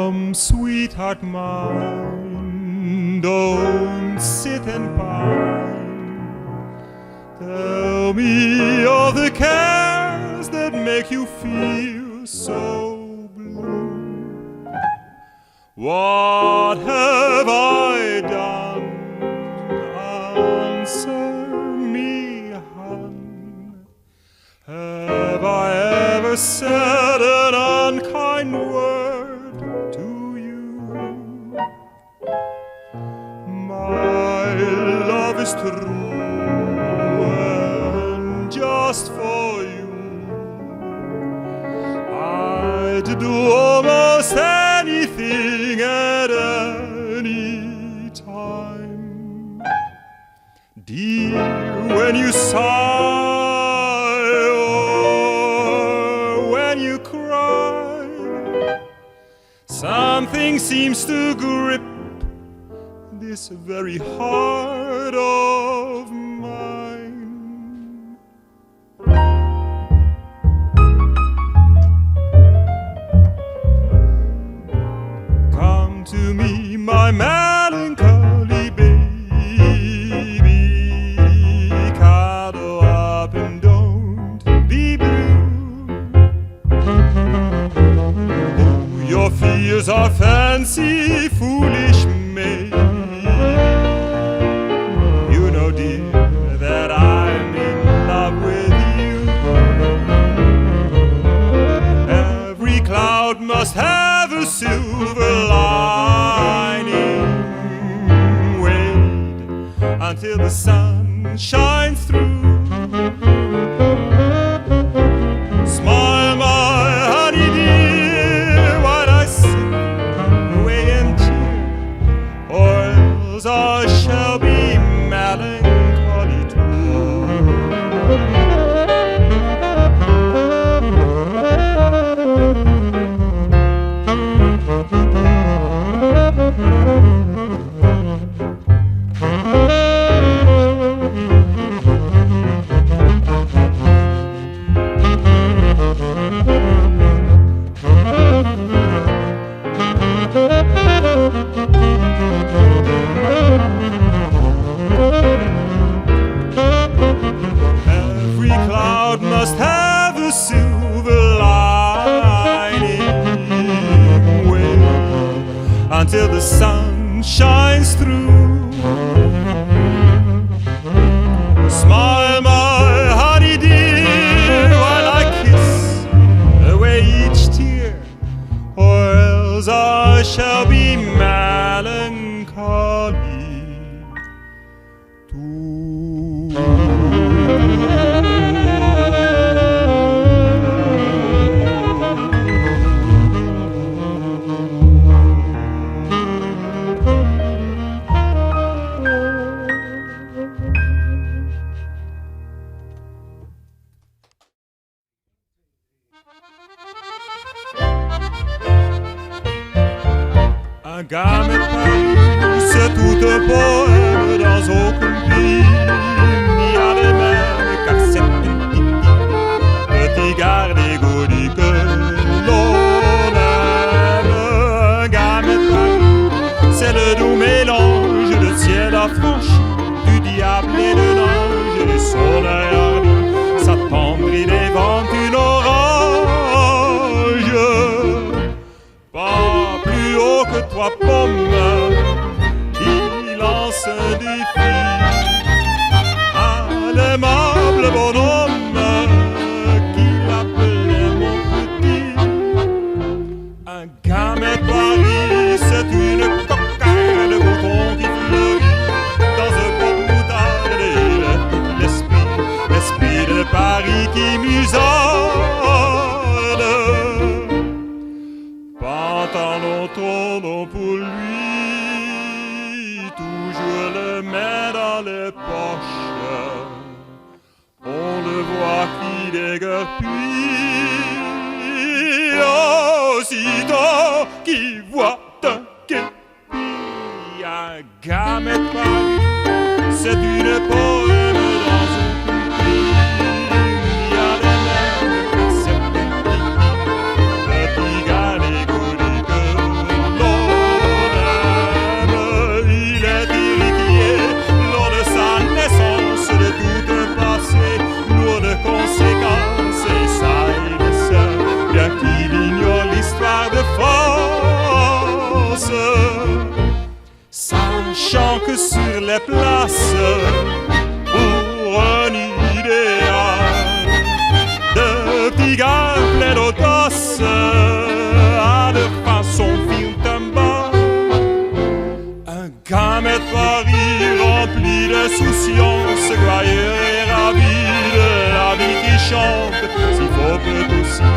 Come, sweetheart mine, don't sit and pine. Tell me all the cares that make you feel so blue. What have I done? Answer me, hon. Have I ever said an unkind word to you? My love is true and just for you. I'd do almost anything at any time. Dear, when you sigh or when you cry, something seems to grip this very heart of mine. Come to me, my melancholy baby, cuddle up and don't be blue. Oh, your fears are fancy, foolish maid. You know, dear, that I'm in love with you. Every cloud must have a silver lining. Wait until the sun shines through. Smile, my honey dear, while I sing away and cheer, or else I shall be melancholy too. Every cloud must have a silver lining. Wait until the sun shines through. Smile, my honey dear, while I kiss away each tear, or else I shall be melancholy too. Un gamin de Paris, c'est tout un poème dans aucun pays. Ni à les mêmes qu'accepter petit garde-égout que l'on aime. Un gamin de Paris, c'est le doux mélange de ciel affranchi, du diable et de l'ange, et son œil hardi s'attendrit devant une orange. Pas plus haut que toi, pomme, il lance un défi à l'aimable bonhomme qu'il appelait mon petit. Un gamin de Paris, c'est une coquille de bouton qui fleurit dans un pot de moutarde, et l'esprit de Paris qui musarde. Pantalon tournant pour lui, toujours le main dans les poches. On le voit qui déguerpit, aussitôt qu'il voit un képi. Un gamin de Paris, c'est une poème dans un pays. Il y a des mêmes que c'est petit gars. mais l'audace a de façon firme. Un gamin de Paris rempli de souciance, joyeux et ravi de la vie qui chante, s'il faut peut aussi,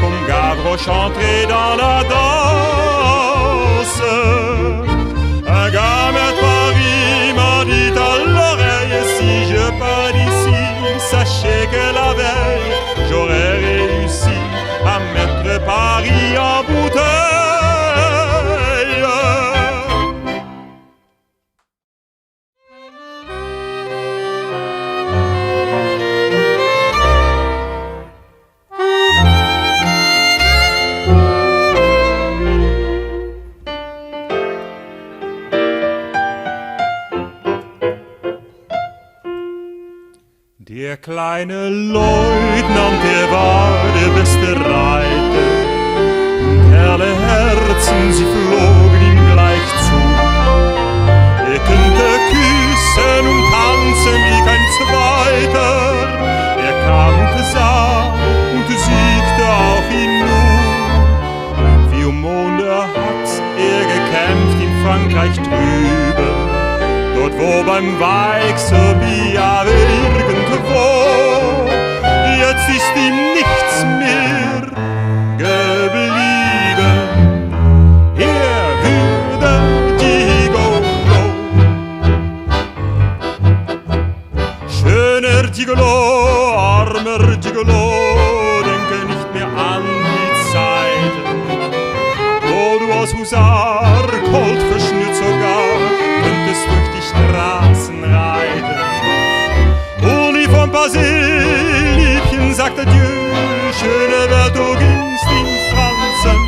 comme Gavroche entrer dans la danse. Un gamin de Paris m'a dit à l'oreille, si je pars d'ici, sachez que la veille, j'aurais réussi à mettre Paris en bouteille. Der kleine Leutnant, der war der beste Reiter, und herrle Herzen, sie flogen ihm gleich zu. Er könnte küssen und tanzen wie kein Zweiter, er kam und sah und siegte auf ihn nur. 4 Monde hat er gekämpft in Frankreich drüben, dort wo beim Weichselbier irgendwo, jetzt ist ihm nichts mehr geblieben. Er würde Gigolo, schöner Gigolo, armer Gigolo, denke nicht mehr an die Zeiten, wo du als Husar, Colt verschnürt sogar, könntest durch die Straßen reiten. Uniform passé, Liebchen sagt Adieu, schöne Welt, du gingst in Franzen.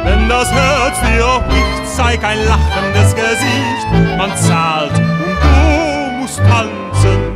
Wenn das Herz dir auch nicht zeigt, ein lachendes Gesicht, man zahlt und du musst tanzen.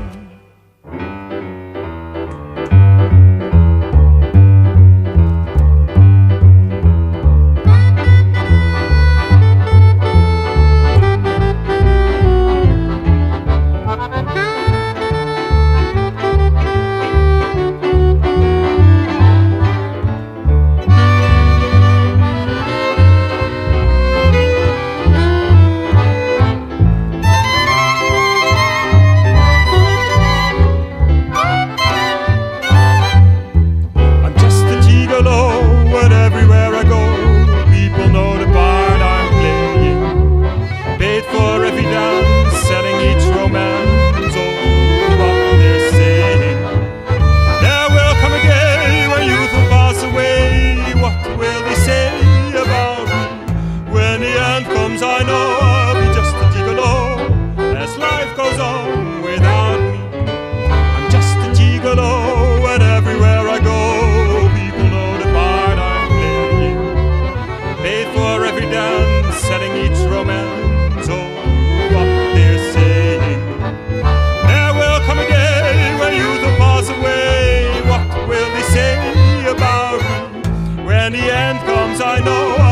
When the end comes, I know